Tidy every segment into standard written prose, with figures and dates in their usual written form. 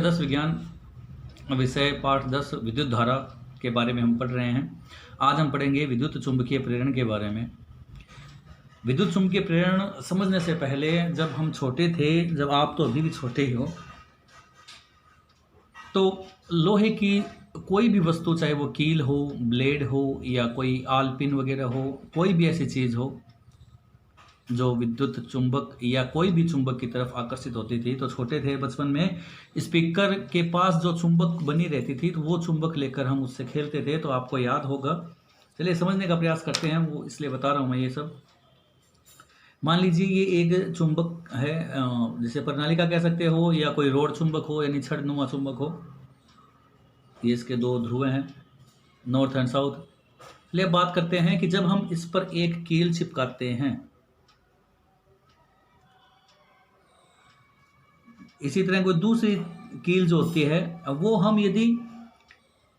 10 विज्ञान विषय पाठ 10 विद्युत धारा के बारे में हम पढ़ रहे हैं। आज हम पढ़ेंगे विद्युत चुंबकीय प्रेरण के बारे में। विद्युत चुंबकीय प्रेरण समझने से पहले जब हम छोटे थे, जब आप तो अभी भी छोटे ही हो, तो लोहे की कोई भी वस्तु, चाहे वो कील हो, ब्लेड हो या कोई आल पिन वगैरह हो, कोई भी ऐसी चीज़ हो जो विद्युत चुंबक या कोई भी चुंबक की तरफ आकर्षित होती थी, तो छोटे थे बचपन में स्पीकर के पास जो चुंबक बनी रहती थी तो वो चुंबक लेकर हम उससे खेलते थे। तो आपको याद होगा। चलिए समझने का प्रयास करते हैं, वो इसलिए बता रहा हूँ मैं ये सब। मान लीजिए ये एक चुंबक है, जैसे प्रणालिका कह सकते हो, या कोई रोड चुंबक हो यानी छड़नुमा चुंबक हो। ये इसके दो ध्रुव हैं, नॉर्थ एंड साउथ। चलिए बात करते हैं कि जब हम इस पर एक कील चिपकाते हैं, इसी तरह कोई दूसरी कील जो होती है, वो हम यदि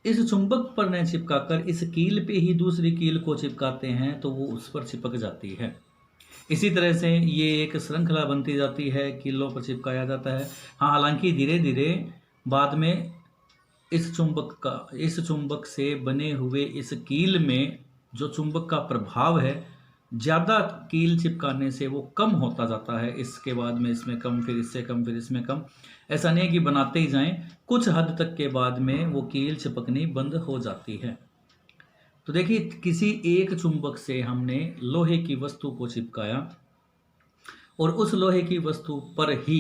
इस चुंबक पर न चिपकाकर इस कील पे ही दूसरी कील को चिपकाते हैं तो वो उस पर चिपक जाती है। इसी तरह से ये एक श्रृंखला बनती जाती है, कीलों पर चिपकाया जाता है। हाँ, हालांकि धीरे धीरे बाद में इस चुंबक से बने हुए इस कील में जो चुंबक का प्रभाव है, ज़्यादा कील चिपकाने से वो कम होता जाता है। इसके बाद में इसमें कम, फिर इससे कम, फिर इसमें कम। ऐसा नहीं है कि बनाते ही जाएं, कुछ हद तक के बाद में वो कील चिपकनी बंद हो जाती है। तो देखिए, किसी एक चुंबक से हमने लोहे की वस्तु को चिपकाया और उस लोहे की वस्तु पर ही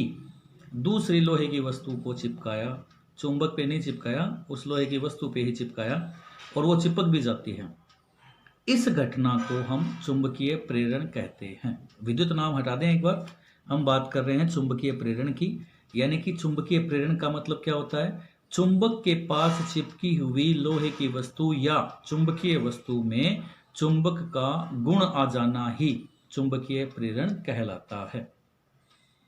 दूसरी लोहे की वस्तु को चिपकाया। चुंबक पे नहीं चिपकाया, उस लोहे की वस्तु पे ही चिपकाया और वो चिपक भी जाती है। इस घटना को हम चुंबकीय प्रेरण कहते हैं। विद्युत नाम हटा दें एक बार, हम बात कर रहे हैं चुंबकीय प्रेरण की। यानी कि चुंबकीय प्रेरण का मतलब क्या होता है? चुंबक के पास चिपकी हुई लोहे की वस्तु या चुंबकीय वस्तु में चुंबक का गुण आ जाना ही चुंबकीय प्रेरण कहलाता है।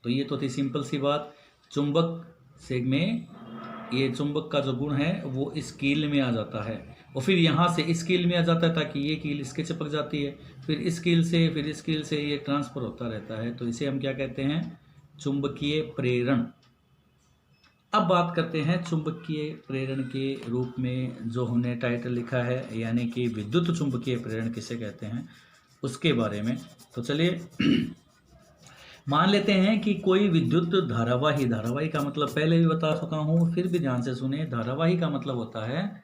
तो ये तो थी सिंपल सी बात। चुंबक से में ये चुंबक का जो गुण है वो इस कील में आ जाता है और फिर यहाँ से इस कील में आ जाता है ताकि ये कील इसके चिपक जाती है, फिर इस कील से, फिर इस कील से ये ट्रांसफर होता रहता है। तो इसे हम क्या कहते हैं? चुंबकीय प्रेरण। अब बात करते हैं चुंबकीय प्रेरण के रूप में जो हमने टाइटल लिखा है, यानी कि विद्युत चुंबकीय प्रेरण किसे कहते हैं, उसके बारे में। तो चलिए मान लेते हैं कि कोई विद्युत धारावाही का मतलब पहले भी बता चुका हूं, फिर भी ध्यान से सुने। धारावाही का मतलब होता है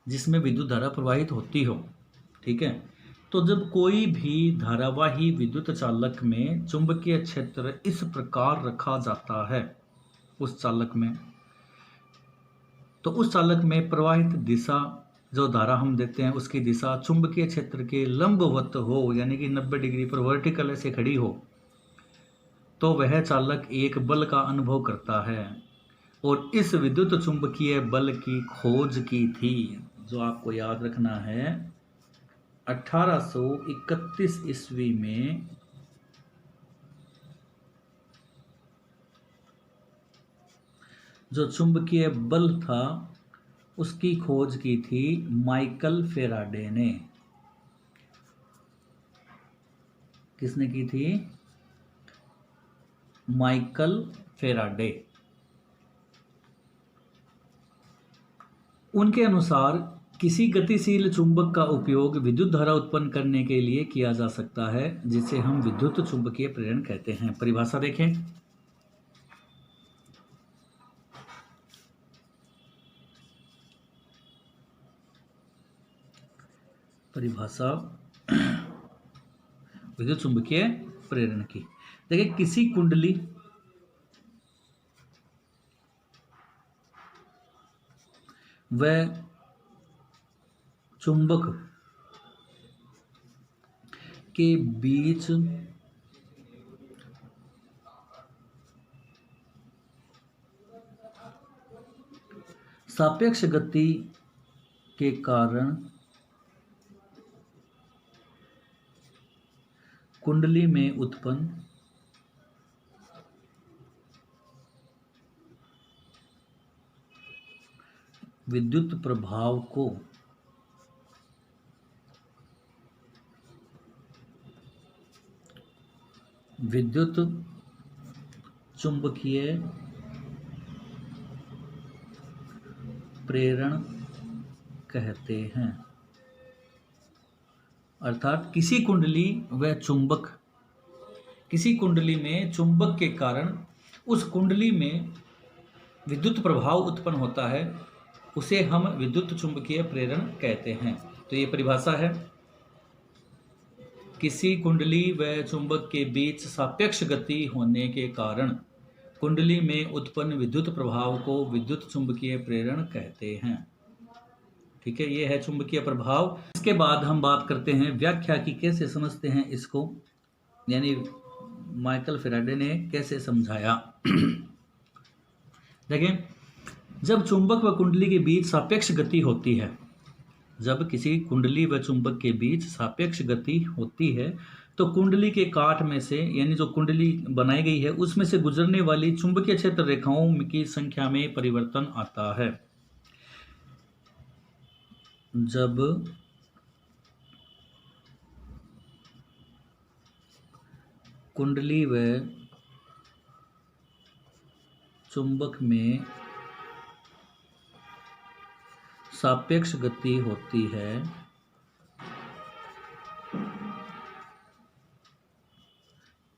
जिसमें विद्युत धारा प्रवाहित होती हो। ठीक है। तो जब कोई भी धारावाही विद्युत चालक में चुंबकीय क्षेत्र इस प्रकार रखा जाता है उस चालक में, तो उस चालक में प्रवाहित दिशा, जो धारा हम देते हैं उसकी दिशा चुंबकीय क्षेत्र के लंबवत हो, यानी कि 90 डिग्री पर वर्टिकल ऐसे खड़ी हो, तो वह चालक एक बल का अनुभव करता है। और इस विद्युत चुंबकीय बल की खोज की थी, जो आपको याद रखना है, 1831 ईस्वी में जो चुंबकीय बल था उसकी खोज की थी माइकल फेराडे ने। किसने की थी? Michael Faraday. उनके अनुसार किसी गतिशील चुंबक का उपयोग विद्युत धारा उत्पन्न करने के लिए किया जा सकता है, जिसे हम विद्युत चुंबकीय प्रेरण कहते हैं। परिभाषा देखें। परिभाषा विद्युत चुंबकीय प्रेरण की। देखिए, किसी कुंडली व चुंबक के बीच सापेक्ष गति के कारण कुंडली में उत्पन्न विद्युत प्रभाव को विद्युत चुंबकीय प्रेरण कहते हैं। अर्थात किसी कुंडली व चुंबक, किसी कुंडली में चुंबक के कारण उस कुंडली में विद्युत प्रभाव उत्पन्न होता है, उसे हम विद्युत चुंबकीय प्रेरण कहते हैं। तो ये परिभाषा है, किसी कुंडली व चुंबक के बीच सापेक्ष गति होने के कारण कुंडली में उत्पन्न विद्युत प्रभाव को विद्युत चुंबकीय प्रेरण कहते हैं। ठीक है, ये है चुंबकीय प्रभाव। इसके बाद हम बात करते हैं व्याख्या की, कैसे समझते हैं इसको, यानी माइकल फैराडे ने कैसे समझाया। देखें, जब चुंबक व कुंडली के बीच सापेक्ष गति होती है, जब किसी कुंडली व चुंबक के बीच सापेक्ष गति होती है तो कुंडली के काट में से, यानी जो कुंडली बनाई गई है उसमें से गुजरने वाली चुंबकीय क्षेत्र रेखाओं की संख्या में परिवर्तन आता है। जब कुंडली व चुंबक में सापेक्ष गति होती है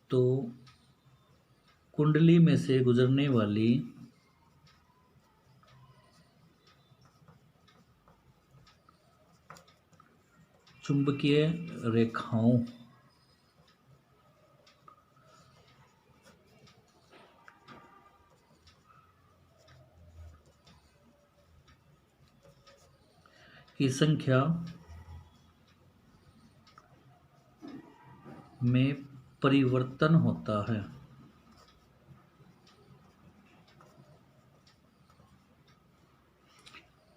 तो कुंडली में से गुजरने वाली चुंबकीय रेखाओं की संख्या में परिवर्तन होता है।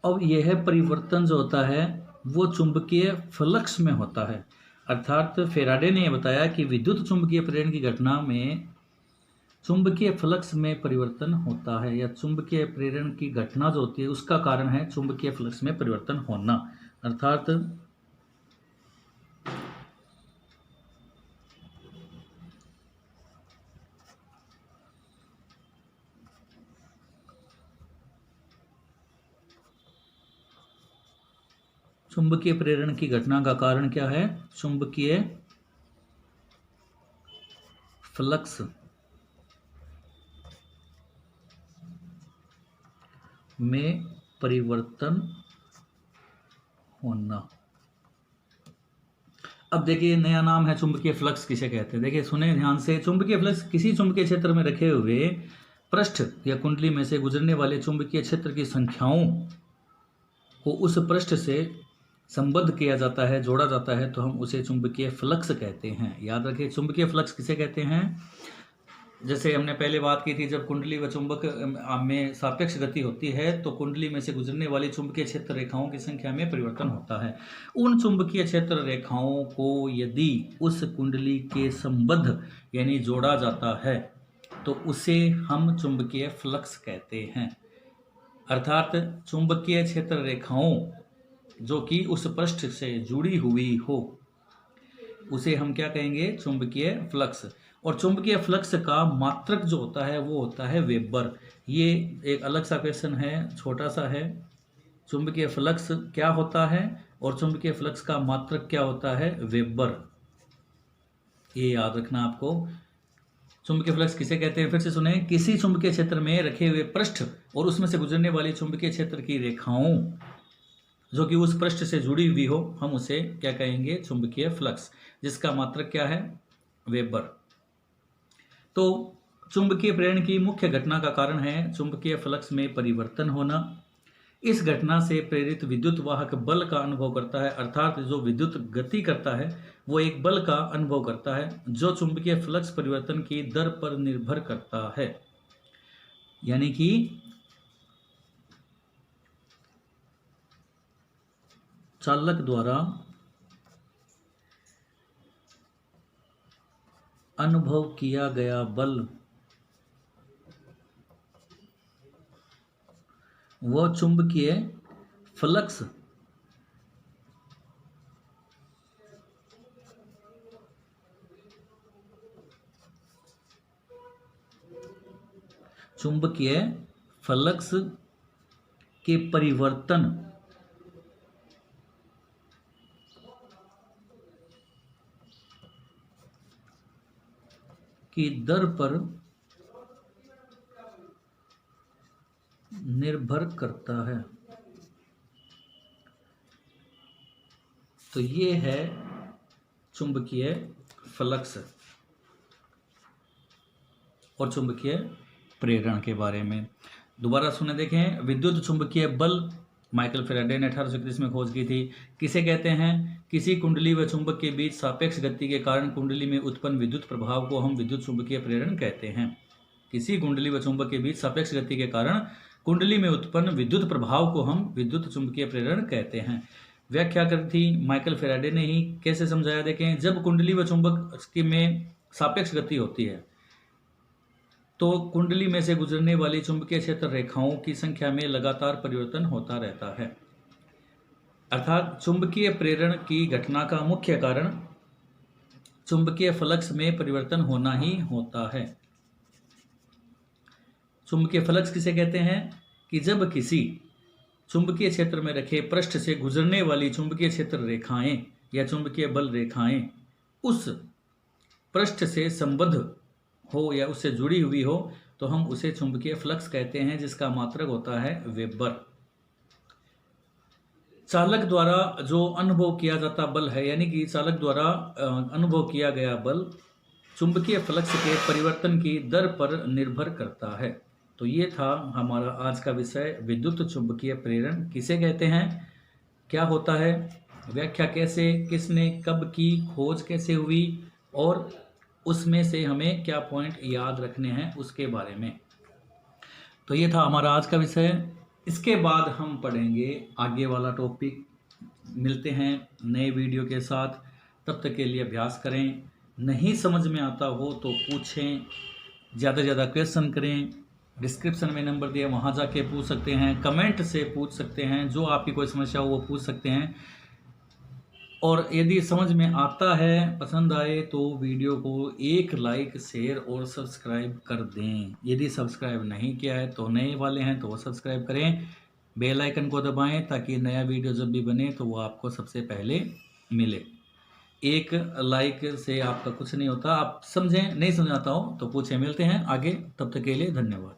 अब यह परिवर्तन जो होता है वो चुंबकीय फ्लक्स में होता है। अर्थात फैराडे ने यह बताया कि विद्युत चुंबकीय प्रेरण की घटना में चुंबकीय फ्लक्स में परिवर्तन होता है, या चुंबकीय प्रेरण की घटना जो होती है उसका कारण है चुंबकीय फ्लक्स में परिवर्तन होना। अर्थात चुंबकीय प्रेरण की घटना का कारण क्या है? चुंबकीय फ्लक्स में परिवर्तन होना। अब देखिए, नया नाम है चुंबकीय फ्लक्स किसे कहते हैं। देखिए, सुने ध्यान से। चुंबकीय फ्लक्स किसी चुंबकीय क्षेत्र में रखे हुए पृष्ठ या कुंडली में से गुजरने वाले चुंबकीय क्षेत्र की संख्याओं को उस पृष्ठ से संबद्ध किया जाता है, जोड़ा जाता है, तो हम उसे चुंबकीय फ्लक्स कहते हैं। याद रखिए, चुंबकीय फ्लक्स किसे कहते हैं। जैसे हमने पहले बात की थी, जब कुंडली व चुंबक में सापेक्ष गति होती है तो कुंडली में से गुजरने वाली चुंबकीय क्षेत्र रेखाओं की संख्या में परिवर्तन होता है। उन चुंबकीय क्षेत्र रेखाओं को यदि उस कुंडली के संबद्ध यानी जोड़ा जाता है तो उसे हम चुंबकीय फ्लक्स कहते हैं। अर्थात चुंबकीय क्षेत्र रेखाओं जो कि उस पृष्ठ से जुड़ी हुई हो उसे हम क्या कहेंगे? चुंबकीय फ्लक्स। और चुंबकीय फ्लक्स का मात्रक जो होता है वो होता है वेबर। ये एक अलग सा क्वेश्चन है, छोटा सा है। चुंबकीय फ्लक्स क्या होता है और चुंबकीय फ्लक्स का मात्रक क्या होता है? वेबर। ये याद रखना आपको। चुंबकीय फ्लक्स किसे कहते हैं? फिर से सुने। किसी चुंबकीय क्षेत्र में रखे हुए पृष्ठ और उसमें से गुजरने वाली चुंबकीय क्षेत्र की रेखाओं जो कि उस पृष्ठ से जुड़ी हुई हो, हम उसे क्या कहेंगे? चुंबकीय फ्लक्स, जिसका मात्रक क्या है? वेबर। तो चुंबकीय प्रेरण की मुख्य घटना का कारण है चुंबकीय फ्लक्स में परिवर्तन होना। इस घटना से प्रेरित विद्युत वाहक बल का अनुभव करता है। अर्थात जो विद्युत गति करता है वो एक बल का अनुभव करता है जो चुंबकीय फ्लक्स परिवर्तन की दर पर निर्भर करता है। यानी कि चालक द्वारा अनुभव किया गया बल वो चुंबकीय फ्लक्स चुंबकीय फ्लक्स के परिवर्तन की दर पर निर्भर करता है। तो ये है चुंबकीय फ्लक्स और चुंबकीय प्रेरण के बारे में। दोबारा सुने देखें, विद्युत चुंबकीय बल माइकल फैराडे ने 1831 में खोज की थी। किसे कहते हैं? किसी कुंडली व चुंबक के बीच सापेक्ष गति के कारण कुंडली में उत्पन्न विद्युत प्रभाव को हम विद्युत चुंबकीय प्रेरण कहते हैं। किसी कुंडली व चुंबक के बीच सापेक्ष गति के कारण कुंडली में उत्पन्न विद्युत प्रभाव को हम विद्युत चुंबकीय प्रेरण कहते हैं। व्याख्या करी थी माइकल फैराडे ने ही। कैसे समझाया देखें, जब कुंडली व चुंबक में सापेक्ष गति होती है तो कुंडली में से गुजरने वाली चुंबकीय क्षेत्र रेखाओं की संख्या में लगातार परिवर्तन होता रहता है। अर्थात चुंबकीय प्रेरण की घटना का मुख्य कारण चुंबकीय फ्लक्स में परिवर्तन होना ही होता है। चुंबकीय फ्लक्स किसे कहते हैं? कि जब किसी चुंबकीय क्षेत्र में रखे पृष्ठ से गुजरने वाली चुंबकीय क्षेत्र रेखाएं या चुंबकीय बल रेखाएं उस पृष्ठ से संबद्ध हो या उससे जुड़ी हुई हो तो हम उसे चुंबकीय फ्लक्स कहते हैं, जिसका मात्रक होता है वेबर। चालक द्वारा जो अनुभव किया जाता बल है, यानी कि चालक द्वारा अनुभव किया गया बल चुंबकीय फ्लक्स के परिवर्तन की दर पर निर्भर करता है। तो ये था हमारा आज का विषय, विद्युत चुंबकीय प्रेरण किसे कहते हैं, क्या होता है, व्याख्या कैसे, किसने कब की, खोज कैसे हुई और उसमें से हमें क्या पॉइंट याद रखने हैं उसके बारे में। तो ये था हमारा आज का विषय। इसके बाद हम पढ़ेंगे आगे वाला टॉपिक। मिलते हैं नए वीडियो के साथ, तब तक के लिए अभ्यास करें। नहीं समझ में आता हो तो पूछें, ज़्यादा से ज़्यादा क्वेश्चन करें। डिस्क्रिप्शन में नंबर दिया, वहाँ जाके पूछ सकते हैं, कमेंट से पूछ सकते हैं, जो आपकी कोई समस्या हो वो पूछ सकते हैं। और यदि समझ में आता है, पसंद आए तो वीडियो को एक लाइक, शेयर और सब्सक्राइब कर दें। यदि सब्सक्राइब नहीं किया है तो नए वाले हैं तो वो सब्सक्राइब करें, बेल आइकन को दबाएं ताकि नया वीडियो जब भी बने तो वो आपको सबसे पहले मिले। एक लाइक से आपका कुछ नहीं होता। आप समझें, नहीं समझ आता हो तो पूछें। मिलते हैं आगे, तब तक के लिए धन्यवाद।